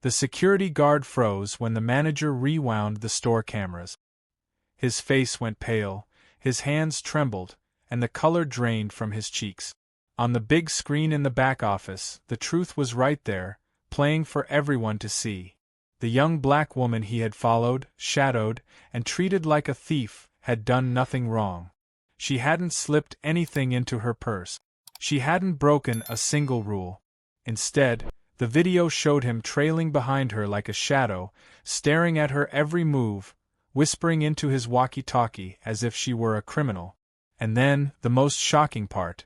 The security guard froze when the manager rewound the store cameras. His face went pale, his hands trembled, and the color drained from his cheeks. On the big screen in the back office, the truth was right there, playing for everyone to see. The young black woman he had followed, shadowed, and treated like a thief, had done nothing wrong. She hadn't slipped anything into her purse. She hadn't broken a single rule. Instead, the video showed him trailing behind her like a shadow, staring at her every move, whispering into his walkie-talkie as if she were a criminal. And then, the most shocking part,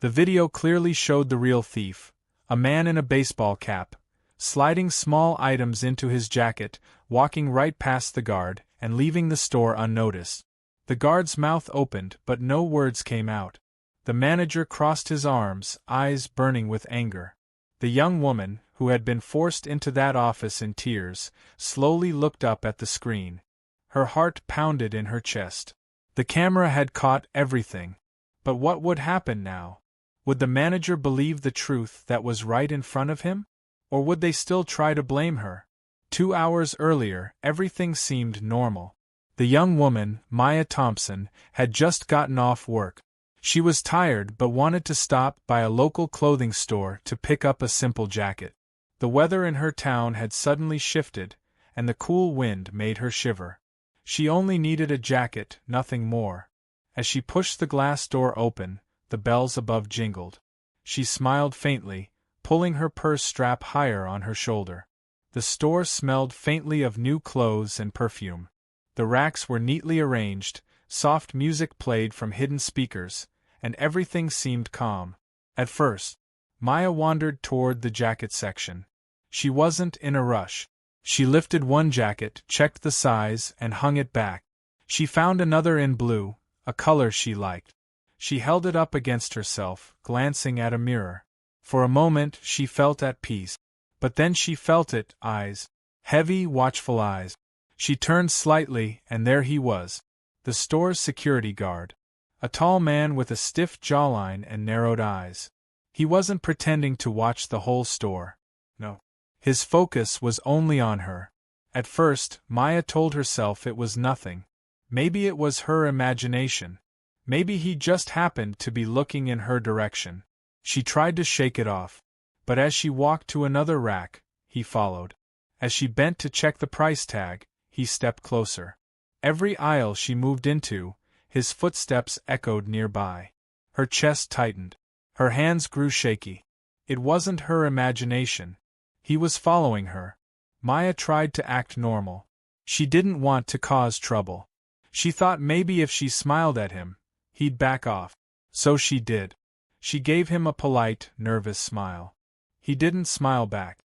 the video clearly showed the real thief, a man in a baseball cap, sliding small items into his jacket, walking right past the guard, and leaving the store unnoticed. The guard's mouth opened, but no words came out. The manager crossed his arms, eyes burning with anger. The young woman, who had been forced into that office in tears, slowly looked up at the screen. Her heart pounded in her chest. The camera had caught everything. But what would happen now? Would the manager believe the truth that was right in front of him? Or would they still try to blame her? 2 hours earlier, everything seemed normal. The young woman, Maya Thompson, had just gotten off work. She was tired but wanted to stop by a local clothing store to pick up a simple jacket. The weather in her town had suddenly shifted, and the cool wind made her shiver. She only needed a jacket, nothing more. As she pushed the glass door open, the bells above jingled. She smiled faintly, pulling her purse strap higher on her shoulder. The store smelled faintly of new clothes and perfume. The racks were neatly arranged, soft music played from hidden speakers, and everything seemed calm. At first, Maya wandered toward the jacket section. She wasn't in a rush. She lifted one jacket, checked the size, and hung it back. She found another in blue, a color she liked. She held it up against herself, glancing at a mirror. For a moment she felt at peace. But then she felt it, eyes. Heavy, watchful eyes. She turned slightly, and there he was. The store's security guard. A tall man with a stiff jawline and narrowed eyes. He wasn't pretending to watch the whole store. No. His focus was only on her. At first, Maya told herself it was nothing. Maybe it was her imagination. Maybe he just happened to be looking in her direction. She tried to shake it off. But as she walked to another rack, he followed. As she bent to check the price tag, he stepped closer. Every aisle she moved into, his footsteps echoed nearby. Her chest tightened. Her hands grew shaky. It wasn't her imagination. He was following her. Maya tried to act normal. She didn't want to cause trouble. She thought maybe if she smiled at him, he'd back off. So she did. She gave him a polite, nervous smile. He didn't smile back.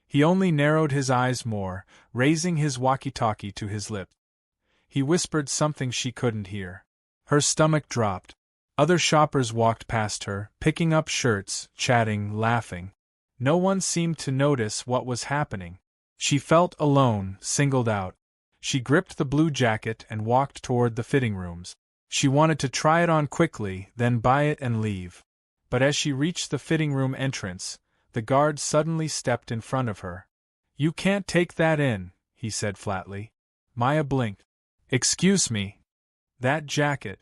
He only narrowed his eyes more, raising his walkie-talkie to his lips. He whispered something she couldn't hear. Her stomach dropped. Other shoppers walked past her, picking up shirts, chatting, laughing. No one seemed to notice what was happening. She felt alone, singled out. She gripped the blue jacket and walked toward the fitting rooms. She wanted to try it on quickly, then buy it and leave. But as she reached the fitting room entrance, the guard suddenly stepped in front of her. "You can't take that in," he said flatly. Maya blinked. "Excuse me. That jacket.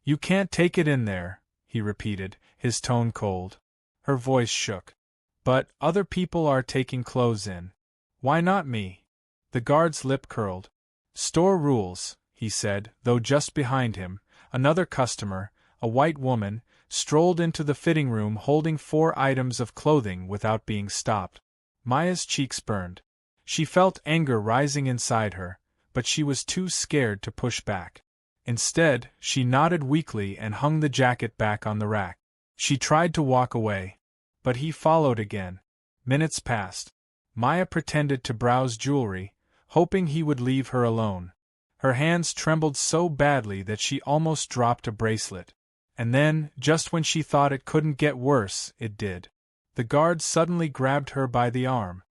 You can't take it in there," he repeated, his tone cold. Her voice shook. "But other people are taking clothes in. Why not me?" The guard's lip curled. "Store rules," he said, though just behind him, another customer, a white woman, strolled into the fitting room holding 4 items of clothing without being stopped. Maya's cheeks burned. She felt anger rising inside her, but she was too scared to push back. Instead, she nodded weakly and hung the jacket back on the rack. She tried to walk away. But he followed again. Minutes passed. Maya pretended to browse jewelry, hoping he would leave her alone. Her hands trembled so badly that she almost dropped a bracelet. And then, just when she thought it couldn't get worse, it did. The guard suddenly grabbed her by the arm.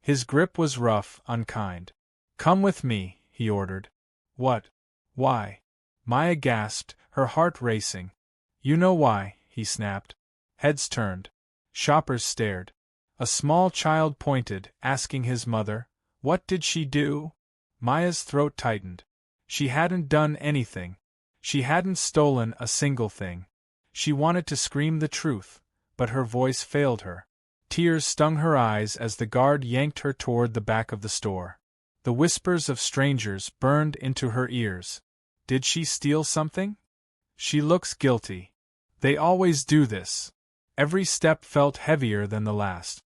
His grip was rough, unkind. "Come with me," he ordered. "What? Why?" Maya gasped, her heart racing. "You know why," he snapped. Heads turned. Shoppers stared. A small child pointed, asking his mother, "What did she do?" Maya's throat tightened. She hadn't done anything. She hadn't stolen a single thing. She wanted to scream the truth, but her voice failed her. Tears stung her eyes as the guard yanked her toward the back of the store. The whispers of strangers burned into her ears. Did she steal something? She looks guilty. They always do this. Every step felt heavier than the last.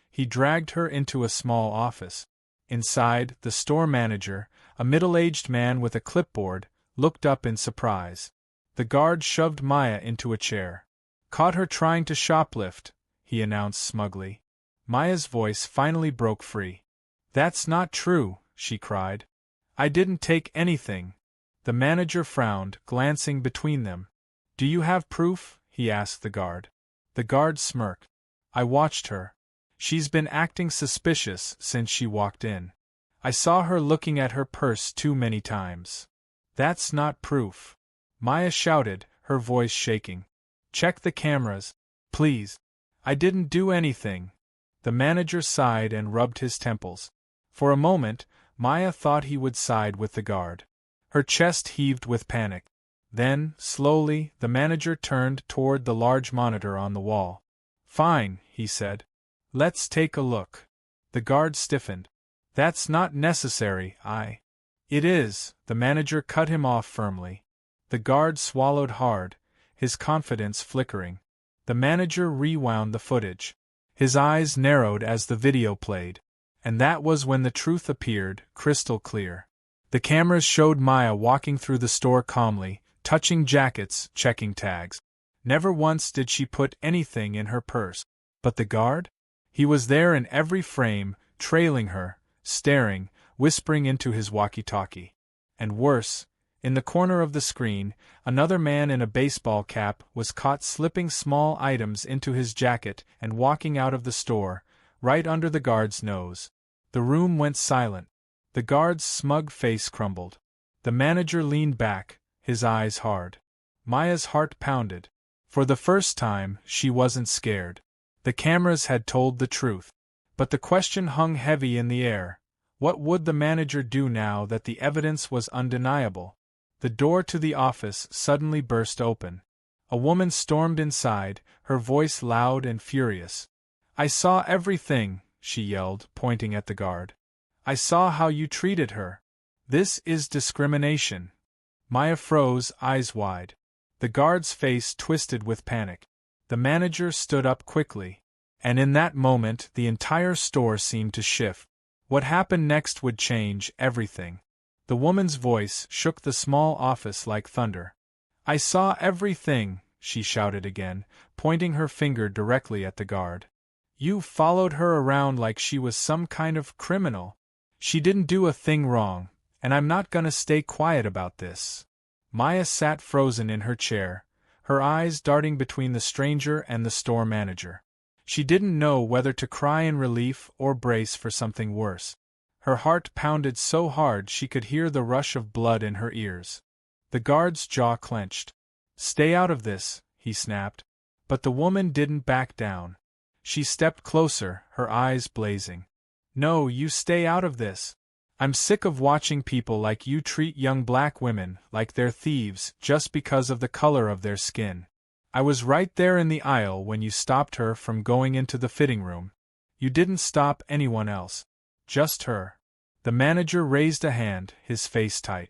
He dragged her into a small office. Inside, the store manager, a middle-aged man with a clipboard, looked up in surprise. The guard shoved Maya into a chair. "Caught her trying to shoplift," he announced smugly. Maya's voice finally broke free. "That's not true," she cried. "I didn't take anything." The manager frowned, glancing between them. "Do you have proof?" he asked the guard. The guard smirked. "I watched her. She's been acting suspicious since she walked in. I saw her looking at her purse too many times." "That's not proof," Maya shouted, her voice shaking. "Check the cameras, please." "I didn't do anything." The manager sighed and rubbed his temples. For a moment, Maya thought he would side with the guard. Her chest heaved with panic. Then, slowly, the manager turned toward the large monitor on the wall. "Fine," he said. "Let's take a look." The guard stiffened. "That's not necessary, It is," the manager cut him off firmly. The guard swallowed hard, his confidence flickering. The manager rewound the footage. His eyes narrowed as the video played. And that was when the truth appeared, crystal clear. The cameras showed Maya walking through the store calmly, touching jackets, checking tags. Never once did she put anything in her purse. But the guard? He was there in every frame, trailing her, staring, whispering into his walkie-talkie. And worse, in the corner of the screen, another man in a baseball cap was caught slipping small items into his jacket and walking out of the store, right under the guard's nose. The room went silent. The guard's smug face crumbled. The manager leaned back, his eyes hard. Maya's heart pounded. For the first time, she wasn't scared. The cameras had told the truth. But the question hung heavy in the air. What would the manager do now that the evidence was undeniable? The door to the office suddenly burst open. A woman stormed inside, her voice loud and furious. "I saw everything," she yelled, pointing at the guard. "I saw how you treated her. This is discrimination." Maya froze, eyes wide. The guard's face twisted with panic. The manager stood up quickly. And in that moment, the entire store seemed to shift. What happened next would change everything. The woman's voice shook the small office like thunder. "I saw everything," she shouted again, pointing her finger directly at the guard. "You followed her around like she was some kind of criminal. She didn't do a thing wrong, and I'm not gonna stay quiet about this." Maya sat frozen in her chair, her eyes darting between the stranger and the store manager. She didn't know whether to cry in relief or brace for something worse. Her heart pounded so hard she could hear the rush of blood in her ears. The guard's jaw clenched. "Stay out of this," he snapped. But the woman didn't back down. She stepped closer, her eyes blazing. "No, you stay out of this. I'm sick of watching people like you treat young black women like they're thieves just because of the color of their skin. I was right there in the aisle when you stopped her from going into the fitting room. You didn't stop anyone else. Just her." The manager raised a hand, his face tight.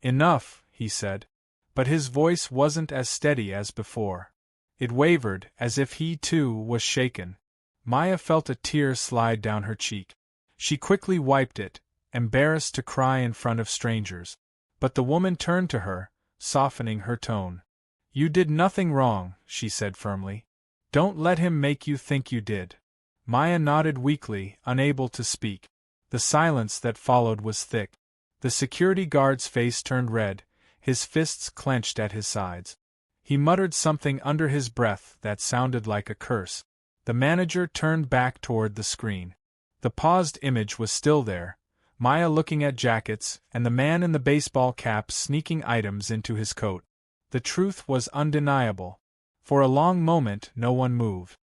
"Enough," he said. But his voice wasn't as steady as before. It wavered, as if he too was shaken. Maya felt a tear slide down her cheek. She quickly wiped it, embarrassed to cry in front of strangers. But the woman turned to her, softening her tone. "You did nothing wrong," she said firmly. "Don't let him make you think you did." Maya nodded weakly, unable to speak. The silence that followed was thick. The security guard's face turned red, his fists clenched at his sides. He muttered something under his breath that sounded like a curse. The manager turned back toward the screen. The paused image was still there, Maya looking at jackets, and the man in the baseball cap sneaking items into his coat. The truth was undeniable. For a long moment no one moved.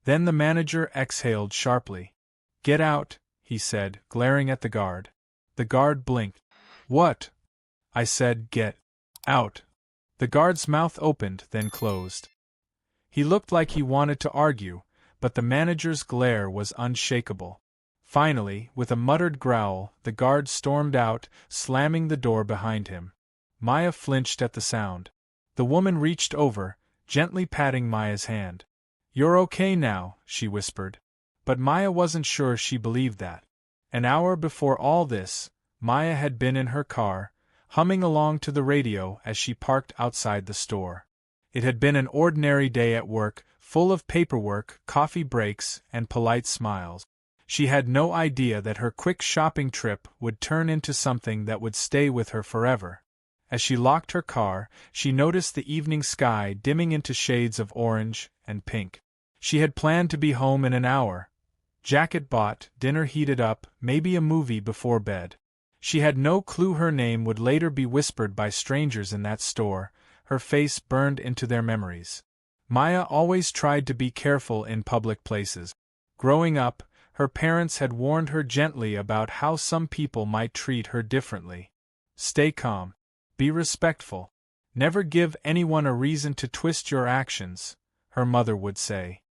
Then the manager exhaled sharply. "Get out," he said, glaring at the guard. The guard blinked. "What?" I said. "Get out." The guard's mouth opened, then closed. He looked like he wanted to argue, but the manager's glare was unshakable. Finally, with a muttered growl, the guard stormed out, slamming the door behind him. Maya flinched at the sound. The woman reached over, gently patting Maya's hand. "You're okay now," she whispered. But Maya wasn't sure she believed that. An hour before all this, Maya had been in her car, humming along to the radio as she parked outside the store. It had been an ordinary day at work, full of paperwork, coffee breaks, and polite smiles. She had no idea that her quick shopping trip would turn into something that would stay with her forever. As she locked her car, she noticed the evening sky dimming into shades of orange and pink. She had planned to be home in an hour. Jacket bought, dinner heated up, maybe a movie before bed. She had no clue her name would later be whispered by strangers in that store, her face burned into their memories. Maya always tried to be careful in public places. Growing up, her parents had warned her gently about how some people might treat her differently. Stay calm. Be respectful. Never give anyone a reason to twist your actions, her mother would say.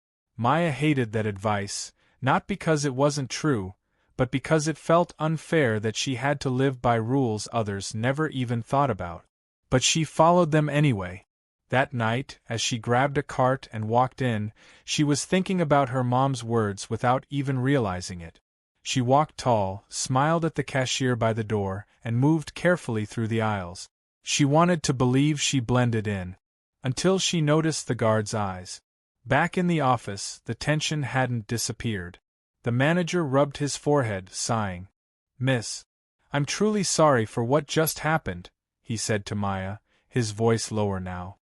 Maya hated that advice, not because it wasn't true, but because it felt unfair that she had to live by rules others never even thought about. But she followed them anyway. That night, as she grabbed a cart and walked in, she was thinking about her mom's words without even realizing it. She walked tall, smiled at the cashier by the door, and moved carefully through the aisles. She wanted to believe she blended in. Until she noticed the guard's eyes. Back in the office, the tension hadn't disappeared. The manager rubbed his forehead, sighing. "Miss, I'm truly sorry for what just happened," he said to Maya, his voice lower now.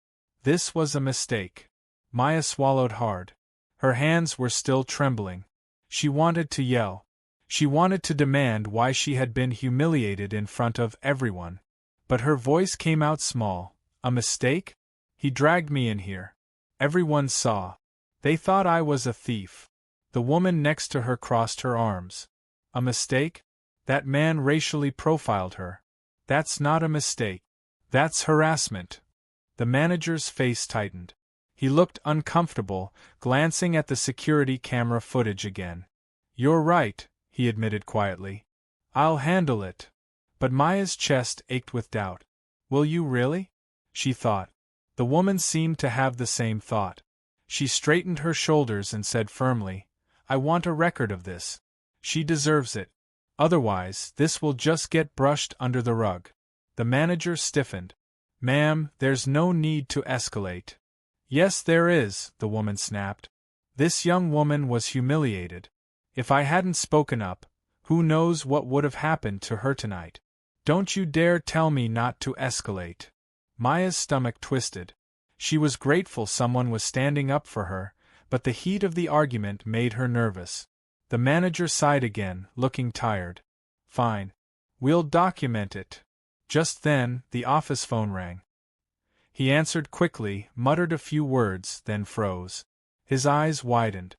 "This was a mistake." Maya swallowed hard. Her hands were still trembling. She wanted to yell. She wanted to demand why she had been humiliated in front of everyone. But her voice came out small. "A mistake? He dragged me in here. Everyone saw. They thought I was a thief." The woman next to her crossed her arms. "A mistake? That man racially profiled her. That's not a mistake. That's harassment." The manager's face tightened. He looked uncomfortable, glancing at the security camera footage again. "You're right," he admitted quietly. "I'll handle it." But Maya's chest ached with doubt. "Will you really?" she thought. The woman seemed to have the same thought. She straightened her shoulders and said firmly, "I want a record of this. She deserves it. Otherwise, this will just get brushed under the rug." The manager stiffened. "Ma'am, there's no need to escalate." "Yes, there is," the woman snapped. "This young woman was humiliated. If I hadn't spoken up, who knows what would have happened to her tonight. Don't you dare tell me not to escalate." Maya's stomach twisted. She was grateful someone was standing up for her, but the heat of the argument made her nervous. The manager sighed again, looking tired. "Fine. We'll document it." Just then, the office phone rang. He answered quickly, muttered a few words, then froze. His eyes widened.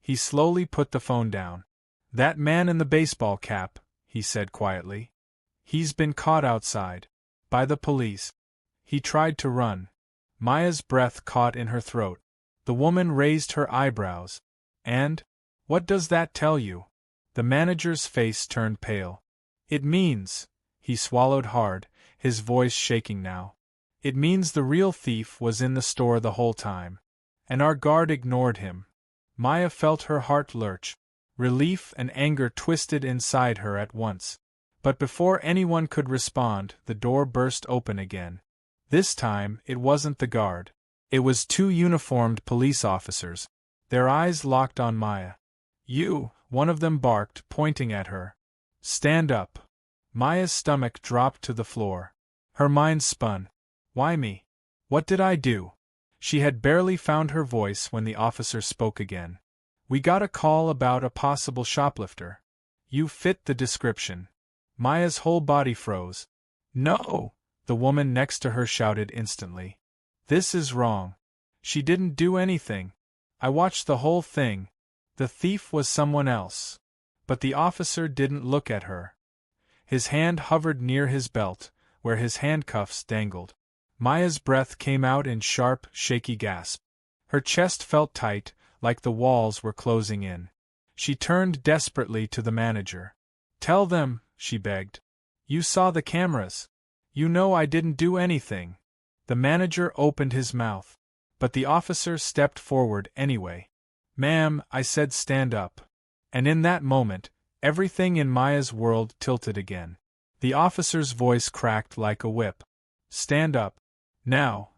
He slowly put the phone down. "That man in the baseball cap," he said quietly. "He's been caught outside. By the police. He tried to run." Maya's breath caught in her throat. The woman raised her eyebrows. "And? What does that tell you?" The manager's face turned pale. "It means," he swallowed hard, his voice shaking now. "It means the real thief was in the store the whole time. And our guard ignored him." Maya felt her heart lurch. Relief and anger twisted inside her at once. But before anyone could respond, the door burst open again. This time, it wasn't the guard. It was two uniformed police officers. Their eyes locked on Maya. "You," one of them barked, pointing at her. "Stand up." Maya's stomach dropped to the floor. Her mind spun. Why me? What did I do? She had barely found her voice when the officer spoke again. "We got a call about a possible shoplifter. You fit the description." Maya's whole body froze. "No!" the woman next to her shouted instantly. "This is wrong. She didn't do anything. I watched the whole thing. The thief was someone else. But the officer didn't look at her. His hand hovered near his belt, where his handcuffs dangled. Maya's breath came out in sharp, shaky gasps. Her chest felt tight, like the walls were closing in. She turned desperately to the manager. "Tell them," she begged. "You saw the cameras. You know I didn't do anything." The manager opened his mouth. But the officer stepped forward anyway. "Ma'am," I said, "stand up." And in that moment, everything in Maya's world tilted again. The officer's voice cracked like a whip. "Stand up. Now."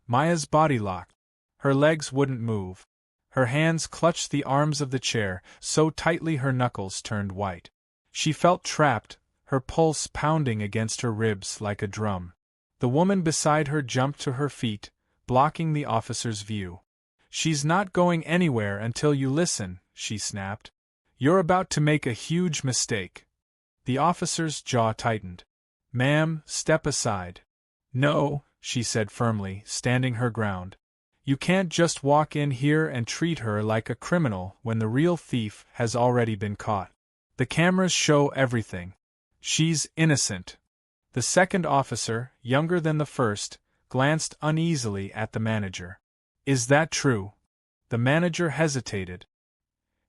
Maya's body locked. Her legs wouldn't move. Her hands clutched the arms of the chair so tightly her knuckles turned white. She felt trapped, her pulse pounding against her ribs like a drum. The woman beside her jumped to her feet, blocking the officer's view. "She's not going anywhere until you listen," she snapped. "You're about to make a huge mistake." The officer's jaw tightened. "Ma'am, step aside." "No," she said firmly, standing her ground. "You can't just walk in here and treat her like a criminal when the real thief has already been caught. The cameras show everything. She's innocent." The second officer, younger than the first, glanced uneasily at the manager. "Is that true?" The manager hesitated.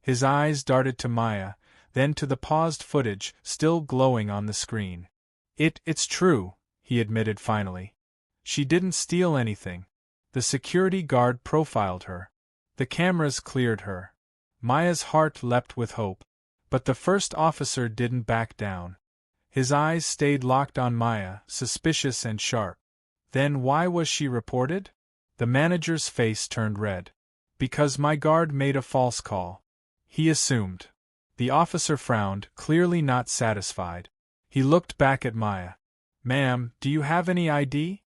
His eyes darted to Maya, then to the paused footage still glowing on the screen. It's true," he admitted finally. "She didn't steal anything." The security guard profiled her. The cameras cleared her. Maya's heart leapt with hope. But the first officer didn't back down. His eyes stayed locked on Maya, suspicious and sharp. "Then why was she reported?" The manager's face turned red. "Because my guard made a false call," he assumed. The officer frowned, clearly not satisfied. He looked back at Maya. "Ma'am, do you have any ID?"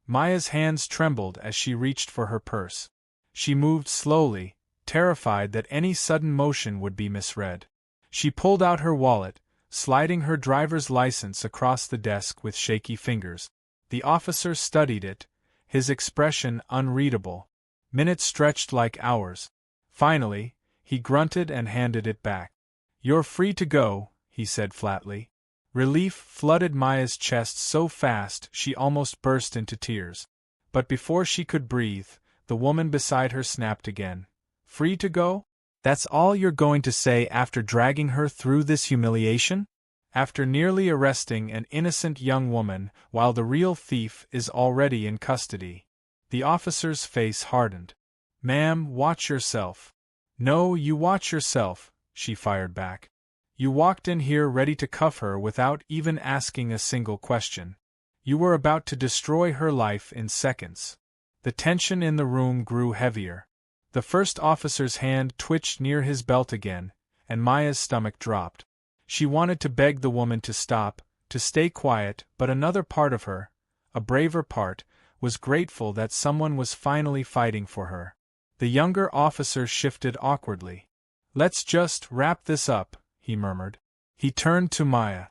Maya's hands trembled as she reached for her purse. She moved slowly, terrified that any sudden motion would be misread. She pulled out her wallet, sliding her driver's license across the desk with shaky fingers. The officer studied it, his expression unreadable. Minutes stretched like hours. Finally, he grunted and handed it back. "You're free to go," he said flatly. Relief flooded Maya's chest so fast she almost burst into tears. But before she could breathe, the woman beside her snapped again. "Free to go? That's all you're going to say after dragging her through this humiliation? After nearly arresting an innocent young woman while the real thief is already in custody?" The officer's face hardened. "Ma'am, watch yourself." "No, you watch yourself," she fired back. "You walked in here ready to cuff her without even asking a single question. You were about to destroy her life in seconds." The tension in the room grew heavier. The first officer's hand twitched near his belt again, and Maya's stomach dropped. She wanted to beg the woman to stop, to stay quiet, but another part of her, a braver part, was grateful that someone was finally fighting for her. The younger officer shifted awkwardly. "Let's just wrap this up," he murmured. He turned to Maya.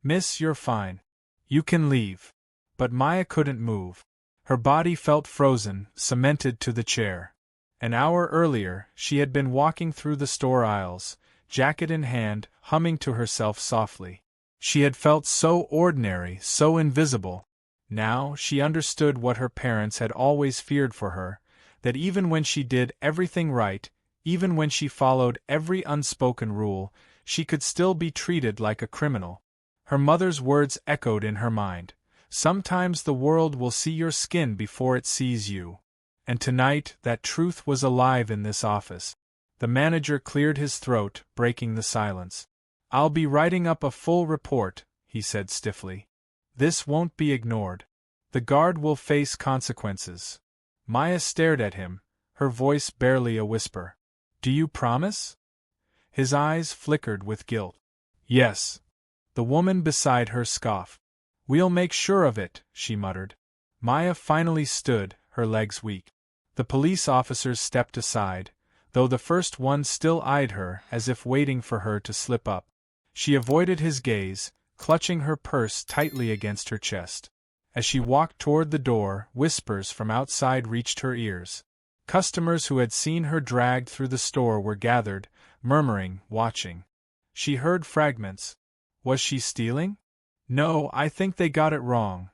"Miss, you're fine. You can leave." But Maya couldn't move. Her body felt frozen, cemented to the chair. An hour earlier, she had been walking through the store aisles, jacket in hand, humming to herself softly. She had felt so ordinary, so invisible. Now, she understood what her parents had always feared for her, that even when she did everything right, even when she followed every unspoken rule, she could still be treated like a criminal. Her mother's words echoed in her mind. "Sometimes the world will see your skin before it sees you." And tonight, that truth was alive in this office. The manager cleared his throat, breaking the silence. "I'll be writing up a full report," he said stiffly. "This won't be ignored. The guard will face consequences." Maya stared at him, her voice barely a whisper. "Do you promise?" His eyes flickered with guilt. "Yes." The woman beside her scoffed. "We'll make sure of it," she muttered. Maya finally stood, her legs weak. The police officers stepped aside, though the first one still eyed her as if waiting for her to slip up. She avoided his gaze, clutching her purse tightly against her chest. As she walked toward the door, whispers from outside reached her ears. Customers who had seen her dragged through the store were gathered, murmuring, watching. She heard fragments. Was she stealing? No, I think they got it wrong.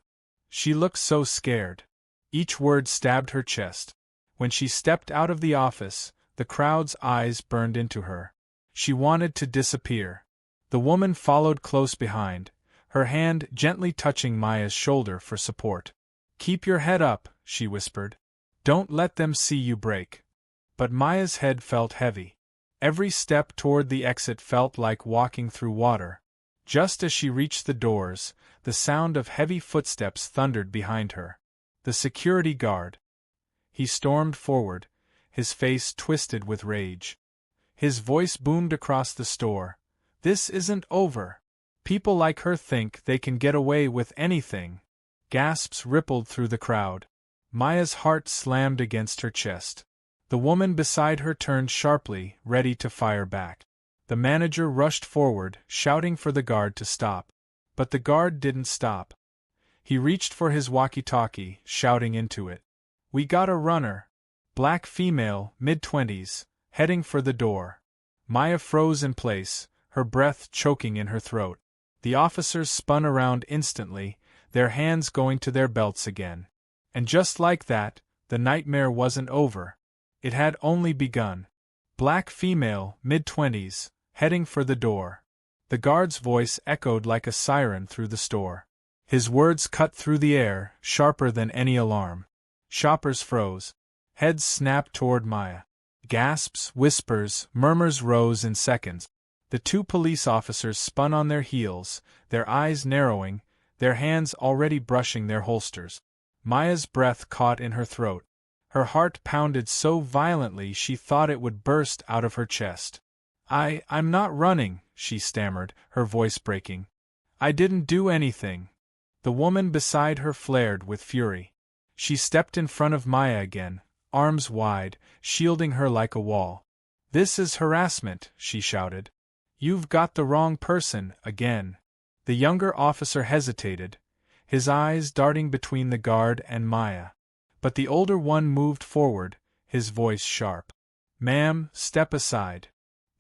She looked so scared. Each word stabbed her chest. When she stepped out of the office, the crowd's eyes burned into her. She wanted to disappear. The woman followed close behind, her hand gently touching Maya's shoulder for support. Keep your head up, she whispered. Don't let them see you break. But Maya's head felt heavy. Every step toward the exit felt like walking through water. Just as she reached the doors, the sound of heavy footsteps thundered behind her. The security guard. He stormed forward, his face twisted with rage. His voice boomed across the store. This isn't over. People like her think they can get away with anything. Gasps rippled through the crowd. Maya's heart slammed against her chest. The woman beside her turned sharply, ready to fire back. The manager rushed forward, shouting for the guard to stop. But the guard didn't stop. He reached for his walkie-talkie, shouting into it. We got a runner. Black female, mid-20s, heading for the door. Maya froze in place, her breath choking in her throat. The officers spun around instantly, their hands going to their belts again. And just like that, the nightmare wasn't over. It had only begun. Black female, mid-20s, heading for the door. The guard's voice echoed like a siren through the store. His words cut through the air, sharper than any alarm. Shoppers froze. Heads snapped toward Maya. Gasps, whispers, murmurs rose in seconds. The two police officers spun on their heels, their eyes narrowing, their hands already brushing their holsters. Maya's breath caught in her throat. Her heart pounded so violently she thought it would burst out of her chest. I'm not running, she stammered, her voice breaking. I didn't do anything. The woman beside her flared with fury. She stepped in front of Maya again, arms wide, shielding her like a wall. This is harassment, she shouted. You've got the wrong person, again. The younger officer hesitated, his eyes darting between the guard and Maya. But the older one moved forward, his voice sharp. Ma'am, step aside.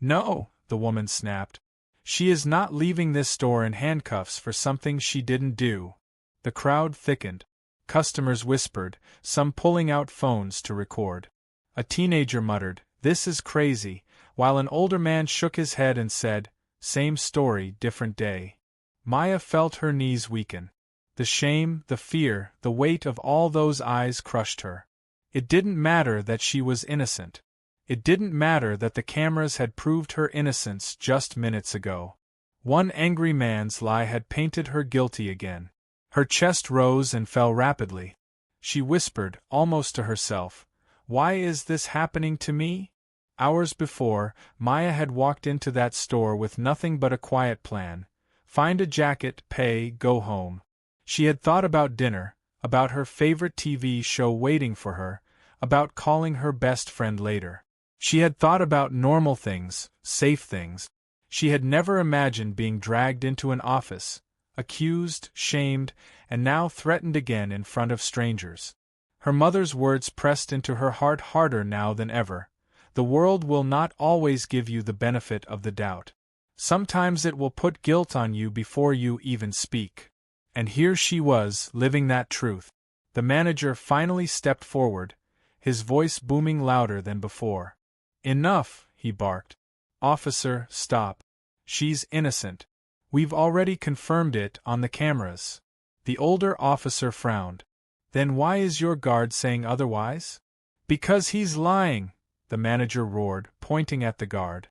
No, the woman snapped. She is not leaving this store in handcuffs for something she didn't do. The crowd thickened. Customers whispered, some pulling out phones to record. A teenager muttered, "This is crazy," while an older man shook his head and said, "Same story, different day." Maya felt her knees weaken. The shame, the fear, the weight of all those eyes crushed her. It didn't matter that she was innocent. It didn't matter that the cameras had proved her innocence just minutes ago. One angry man's lie had painted her guilty again. Her chest rose and fell rapidly. She whispered, almost to herself, "Why is this happening to me?" Hours before, Maya had walked into that store with nothing but a quiet plan. Find a jacket, pay, go home. She had thought about dinner, about her favorite TV show waiting for her, about calling her best friend later. She had thought about normal things, safe things. She had never imagined being dragged into an office, accused, shamed, and now threatened again in front of strangers. Her mother's words pressed into her heart harder now than ever. The world will not always give you the benefit of the doubt. Sometimes it will put guilt on you before you even speak. And here she was, living that truth. The manager finally stepped forward, his voice booming louder than before. "Enough," he barked. "Officer, stop. She's innocent. We've already confirmed it on the cameras." The older officer frowned. "Then why is your guard saying otherwise?" "Because he's lying," the manager roared, pointing at the guard.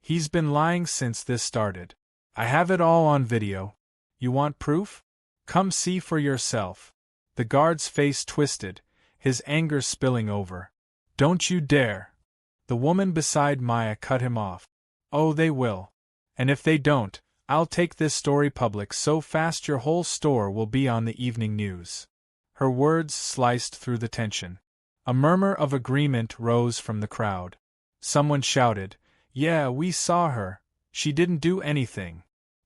"He's been lying since this started. I have it all on video. You want proof? Come see for yourself." The guard's face twisted, his anger spilling over. "Don't you dare." The woman beside Maya cut him off. "Oh, they will. And if they don't, I'll take this story public so fast your whole store will be on the evening news." Her words sliced through the tension. A murmur of agreement rose from the crowd. Someone shouted, "Yeah, we saw her. She didn't do anything."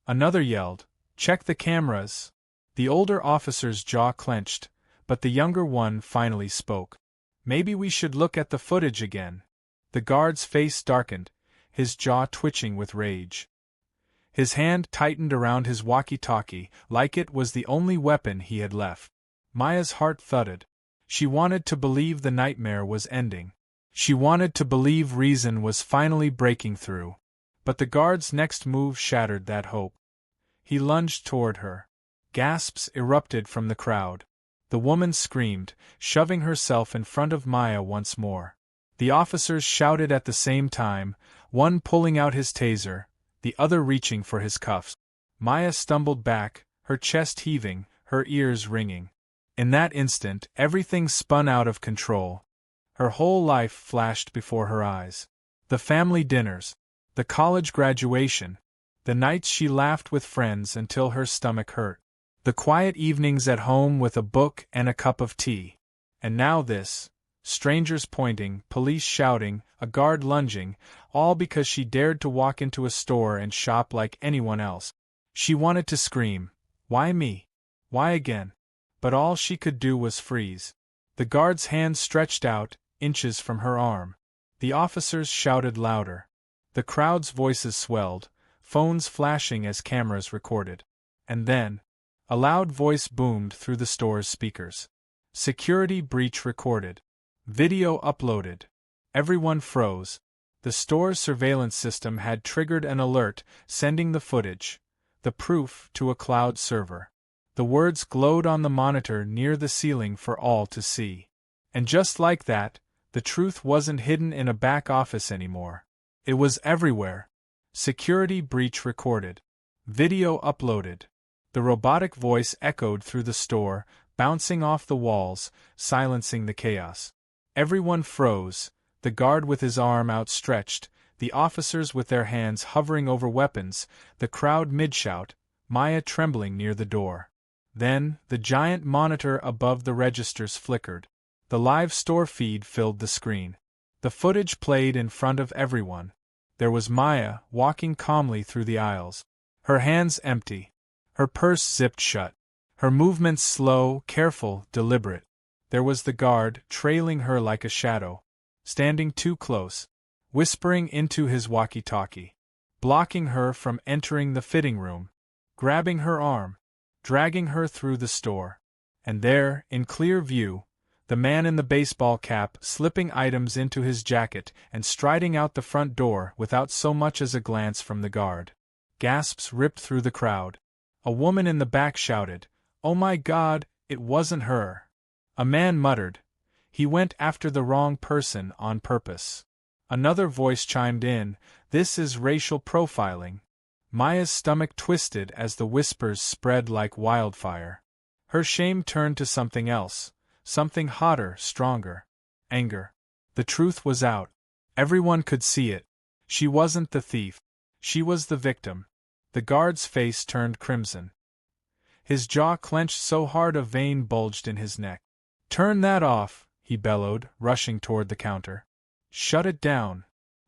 Another yelled, "Check the cameras." The older officer's jaw clenched, but the younger one finally spoke. Maybe we should look at the footage again. The guard's face darkened, his jaw twitching with rage. His hand tightened around his walkie-talkie, like it was the only weapon he had left. Maya's heart thudded. She wanted to believe the nightmare was ending. She wanted to believe reason was finally breaking through. But the guard's next move shattered that hope. He lunged toward her. Gasps erupted from the crowd. The woman screamed, shoving herself in front of Maya once more. The officers shouted at the same time, one pulling out his taser, the other reaching for his cuffs. Maya stumbled back, her chest heaving, her ears ringing. In that instant, everything spun out of control. Her whole life flashed before her eyes. The family dinners, the college graduation, the nights she laughed with friends until her stomach hurt, the quiet evenings at home with a book and a cup of tea. And now this, strangers pointing, police shouting, a guard lunging, all because she dared to walk into a store and shop like anyone else. She wanted to scream, "Why me? Why again?" But all she could do was freeze. The guard's hand stretched out, inches from her arm. The officers shouted louder. The crowd's voices swelled, phones flashing as cameras recorded. And then, a loud voice boomed through the store's speakers. Security breach recorded. Video uploaded. Everyone froze. The store's surveillance system had triggered an alert, sending the footage, the proof, to a cloud server. The words glowed on the monitor near the ceiling for all to see. And just like that, the truth wasn't hidden in a back office anymore. It was everywhere. Security breach recorded. Video uploaded. The robotic voice echoed through the store, bouncing off the walls, silencing the chaos. Everyone froze, the guard with his arm outstretched, the officers with their hands hovering over weapons, the crowd mid-shout, Maya trembling near the door. Then, the giant monitor above the registers flickered. The live store feed filled the screen. The footage played in front of everyone. There was Maya, walking calmly through the aisles. Her hands empty. Her purse zipped shut. Her movements slow, careful, deliberate. There was the guard, trailing her like a shadow. Standing too close. Whispering into his walkie-talkie. Blocking her from entering the fitting room. Grabbing her arm. Dragging her through the store. And there, in clear view, the man in the baseball cap slipping items into his jacket and striding out the front door without so much as a glance from the guard. Gasps ripped through the crowd. A woman in the back shouted, "Oh my God, it wasn't her." A man muttered, "He went after the wrong person on purpose." Another voice chimed in, "This is racial profiling." Maya's stomach twisted as the whispers spread like wildfire. Her shame turned to something else, something hotter, stronger. Anger. The truth was out. Everyone could see it. She wasn't the thief. She was the victim. The guard's face turned crimson. His jaw clenched so hard a vein bulged in his neck. "Turn that off," he bellowed, rushing toward the counter. "Shut it down."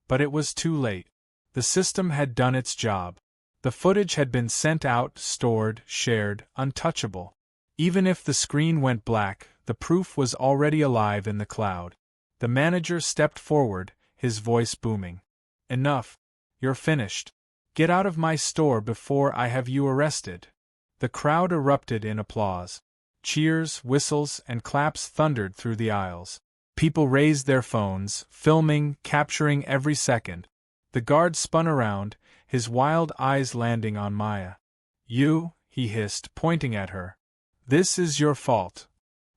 But it was too late. The system had done its job. The footage had been sent out, stored, shared, untouchable. Even if the screen went black, the proof was already alive in the cloud. The manager stepped forward, his voice booming. "Enough. You're finished. Get out of my store before I have you arrested." The crowd erupted in applause. Cheers, whistles, and claps thundered through the aisles. People raised their phones, filming, capturing every second. The guard spun around, his wild eyes landing on Maya. "You," he hissed, pointing at her. "This is your fault."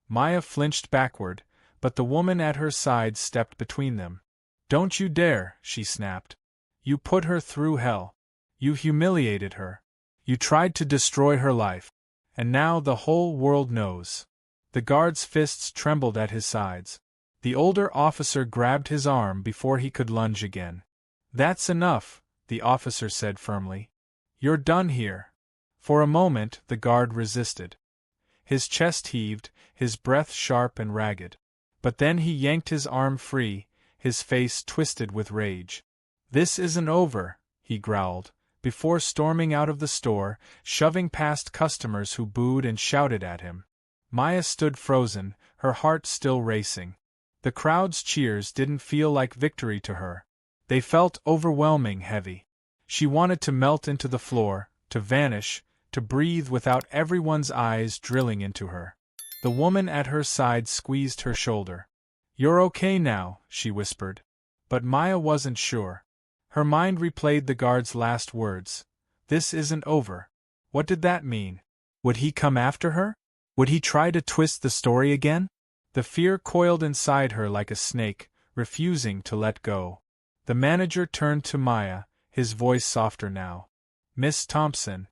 Maya flinched backward, but the woman at her side stepped between them. "Don't you dare," she snapped. "You put her through hell. You humiliated her. You tried to destroy her life. And now the whole world knows." The guard's fists trembled at his sides. The older officer grabbed his arm before he could lunge again. "That's enough," the officer said firmly. "You're done here." For a moment, the guard resisted. His chest heaved, his breath sharp and ragged. But then he yanked his arm free, his face twisted with rage. "This isn't over," he growled, before storming out of the store, shoving past customers who booed and shouted at him. Maya stood frozen, her heart still racing. The crowd's cheers didn't feel like victory to her. They felt overwhelming heavy. She wanted to melt into the floor, to vanish, to breathe without everyone's eyes drilling into her. The woman at her side squeezed her shoulder. "You're okay now," she whispered. But Maya wasn't sure. Her mind replayed the guard's last words. This isn't over. What did that mean? Would he come after her? Would he try to twist the story again? The fear coiled inside her like a snake, refusing to let go. The manager turned to Maya, his voice softer now. "Miss Thompson,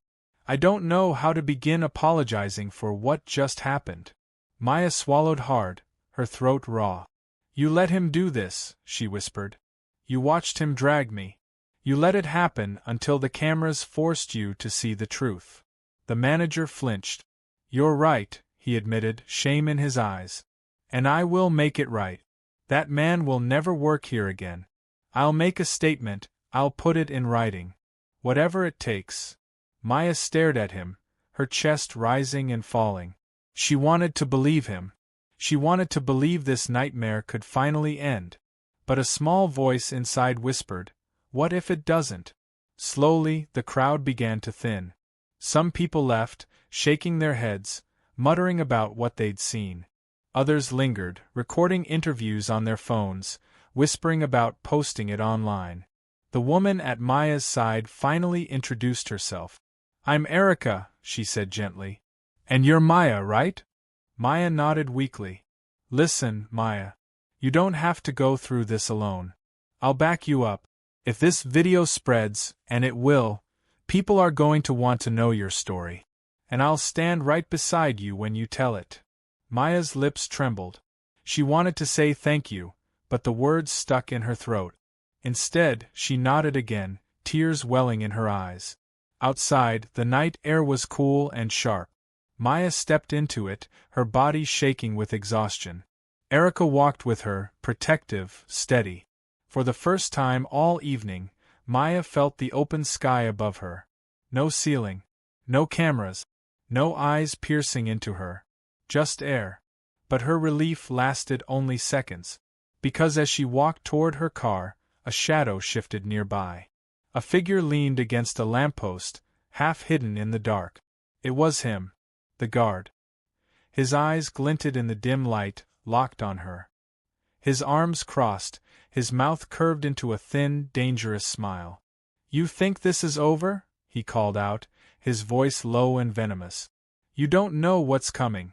I don't know how to begin apologizing for what just happened." Maya swallowed hard, her throat raw. "You let him do this," she whispered. "You watched him drag me. You let it happen until the cameras forced you to see the truth." The manager flinched. "You're right," he admitted, shame in his eyes. "And I will make it right. That man will never work here again. I'll make a statement, I'll put it in writing. Whatever it takes." Maya stared at him, her chest rising and falling. She wanted to believe him. She wanted to believe this nightmare could finally end. But a small voice inside whispered, "What if it doesn't?" Slowly, the crowd began to thin. Some people left, shaking their heads, muttering about what they'd seen. Others lingered, recording interviews on their phones, whispering about posting it online. The woman at Maya's side finally introduced herself. "I'm Erica," she said gently. "And you're Maya, right?" Maya nodded weakly. "Listen, Maya. You don't have to go through this alone. I'll back you up. If this video spreads, and it will, people are going to want to know your story. And I'll stand right beside you when you tell it." Maya's lips trembled. She wanted to say thank you, but the words stuck in her throat. Instead, she nodded again, tears welling in her eyes. Outside, the night air was cool and sharp. Maya stepped into it, her body shaking with exhaustion. Erica walked with her, protective, steady. For the first time all evening, Maya felt the open sky above her. No ceiling. No cameras. No eyes piercing into her. Just air. But her relief lasted only seconds. Because as she walked toward her car, a shadow shifted nearby. A figure leaned against a lamppost, half hidden in the dark. It was him. The guard. His eyes glinted in the dim light, locked on her. His arms crossed, his mouth curved into a thin, dangerous smile. "You think this is over?" he called out, his voice low and venomous. "You don't know what's coming."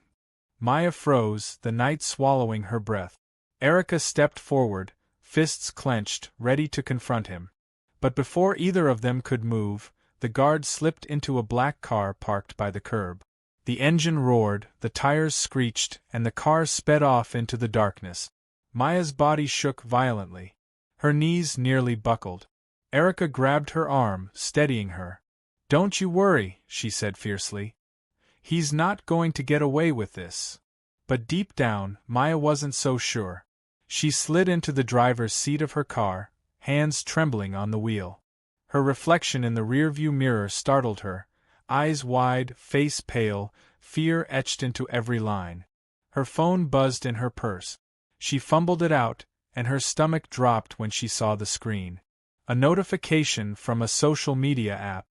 Maya froze, the night swallowing her breath. Erica stepped forward, fists clenched, ready to confront him. But before either of them could move, the guard slipped into a black car parked by the curb. The engine roared, the tires screeched, and the car sped off into the darkness. Maya's body shook violently. Her knees nearly buckled. Erica grabbed her arm, steadying her. "Don't you worry," she said fiercely. "He's not going to get away with this." But deep down, Maya wasn't so sure. She slid into the driver's seat of her car, hands trembling on the wheel. Her reflection in the rearview mirror startled her, eyes wide, face pale, fear etched into every line. Her phone buzzed in her purse. She fumbled it out, and her stomach dropped when she saw the screen. A notification from a social media app.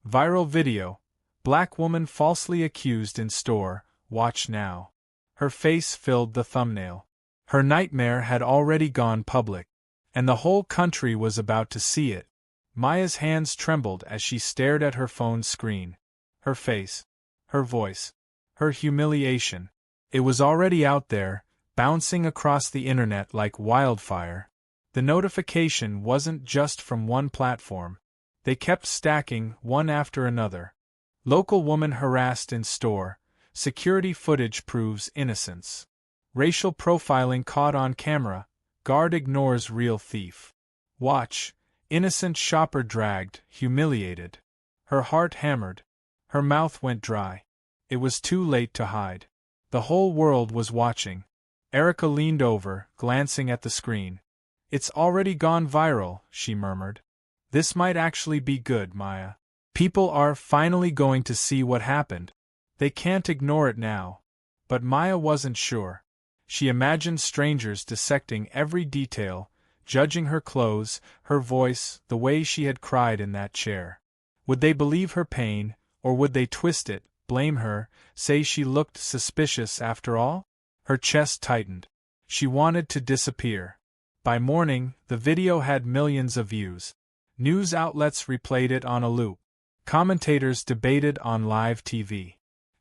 Viral video. Black woman falsely accused in store, watch now. Her face filled the thumbnail. Her nightmare had already gone public. And the whole country was about to see it. Maya's hands trembled as she stared at her phone's screen. Her face. Her voice. Her humiliation. It was already out there, bouncing across the internet like wildfire. The notification wasn't just from one platform. They kept stacking, one after another. Local woman harassed in store. Security footage proves innocence. Racial profiling caught on camera. Guard ignores real thief. Watch. Innocent shopper dragged, humiliated. Her heart hammered. Her mouth went dry. It was too late to hide. The whole world was watching. Erica leaned over, glancing at the screen. "It's already gone viral," she murmured. "This might actually be good, Maya. People are finally going to see what happened. They can't ignore it now." But Maya wasn't sure. She imagined strangers dissecting every detail, judging her clothes, her voice, the way she had cried in that chair. Would they believe her pain, or would they twist it, blame her, say she looked suspicious after all? Her chest tightened. She wanted to disappear. By morning, the video had millions of views. News outlets replayed it on a loop. Commentators debated on live TV.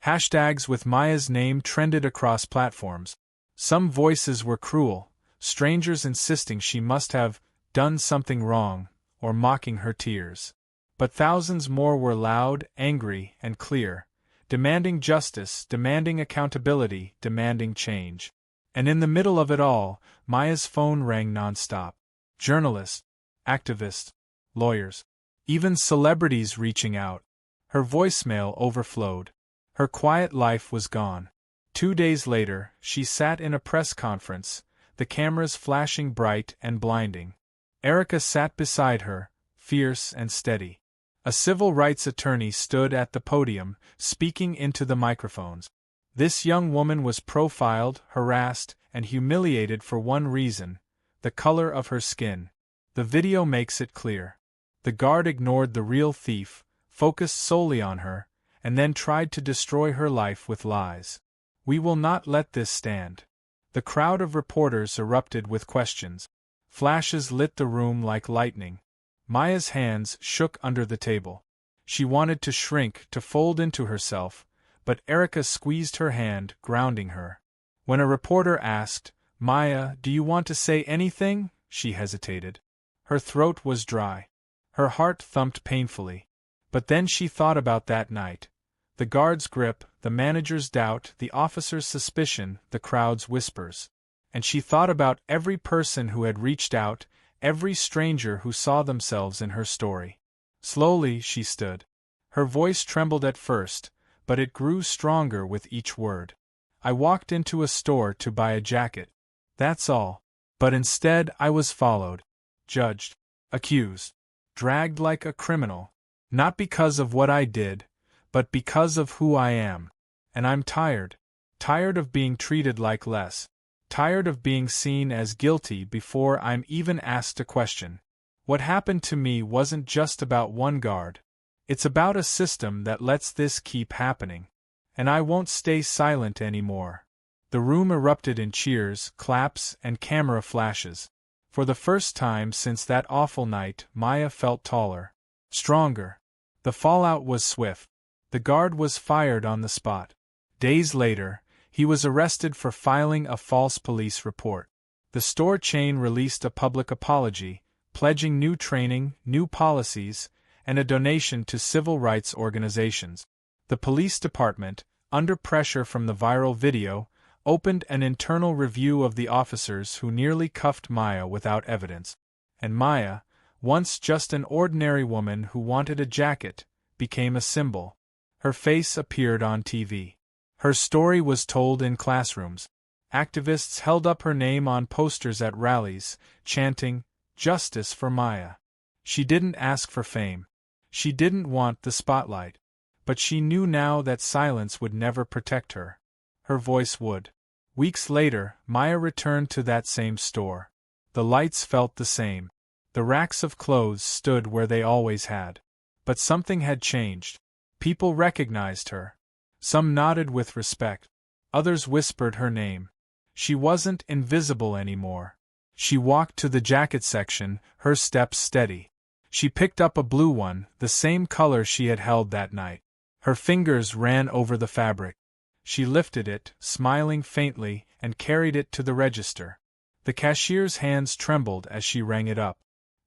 Hashtags with Maya's name trended across platforms. Some voices were cruel, strangers insisting she must have done something wrong, or mocking her tears. But thousands more were loud, angry, and clear, demanding justice, demanding accountability, demanding change. And in the middle of it all, Maya's phone rang nonstop. Journalists, activists, lawyers, even celebrities reaching out. Her voicemail overflowed. Her quiet life was gone. 2 days later, she sat in a press conference, the cameras flashing bright and blinding. Erica sat beside her, fierce and steady. A civil rights attorney stood at the podium, speaking into the microphones. This young woman was profiled, harassed, and humiliated for one reason: the color of her skin. The video makes it clear. The guard ignored the real thief, focused solely on her, and then tried to destroy her life with lies. We will not let this stand. The crowd of reporters erupted with questions. Flashes lit the room like lightning. Maya's hands shook under the table. She wanted to shrink, to fold into herself, but Erica squeezed her hand, grounding her. When a reporter asked, "Maya, do you want to say anything?" she hesitated. Her throat was dry. Her heart thumped painfully. But then she thought about that night. The guard's grip, the manager's doubt, the officer's suspicion, the crowd's whispers. And she thought about every person who had reached out, every stranger who saw themselves in her story. Slowly she stood. Her voice trembled at first, but it grew stronger with each word. "I walked into a store to buy a jacket. That's all. But instead I was followed, judged, accused, dragged like a criminal. Not because of what I did, but because of who I am. And I'm tired. Tired of being treated like less. Tired of being seen as guilty before I'm even asked a question. What happened to me wasn't just about one guard. It's about a system that lets this keep happening. And I won't stay silent anymore." The room erupted in cheers, claps, and camera flashes. For the first time since that awful night, Maya felt taller, stronger. The fallout was swift. The guard was fired on the spot. Days later, he was arrested for filing a false police report. The store chain released a public apology, pledging new training, new policies, and a donation to civil rights organizations. The police department, under pressure from the viral video, opened an internal review of the officers who nearly cuffed Maya without evidence. And Maya, once just an ordinary woman who wanted a jacket, became a symbol. Her face appeared on TV. Her story was told in classrooms. Activists held up her name on posters at rallies, chanting, "Justice for Maya." She didn't ask for fame. She didn't want the spotlight. But she knew now that silence would never protect her. Her voice would. Weeks later, Maya returned to that same store. The lights felt the same. The racks of clothes stood where they always had. But something had changed. People recognized her. Some nodded with respect. Others whispered her name. She wasn't invisible anymore. She walked to the jacket section, her steps steady. She picked up a blue one, the same color she had held that night. Her fingers ran over the fabric. She lifted it, smiling faintly, and carried it to the register. The cashier's hands trembled as she rang it up.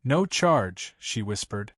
"No charge," she whispered.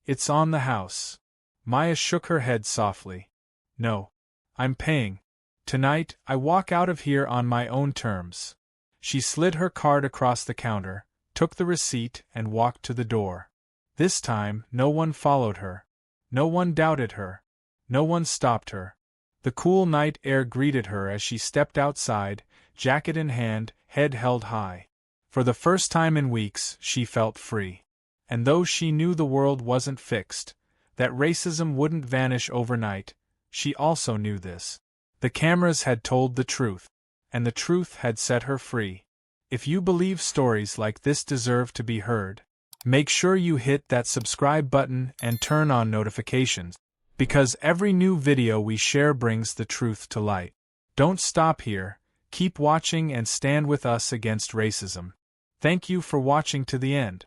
"It's on the house." Maya shook her head softly. "No. I'm paying. Tonight, I walk out of here on my own terms." She slid her card across the counter, took the receipt, and walked to the door. This time, no one followed her. No one doubted her. No one stopped her. The cool night air greeted her as she stepped outside, jacket in hand, head held high. For the first time in weeks, she felt free. And though she knew the world wasn't fixed, that racism wouldn't vanish overnight, she also knew this. The cameras had told the truth. and the truth had set her free. If you believe stories like this deserve to be heard, make sure you hit that subscribe button and turn on notifications, because every new video we share brings the truth to light. Don't stop here, keep watching and stand with us against racism. Thank you for watching to the end.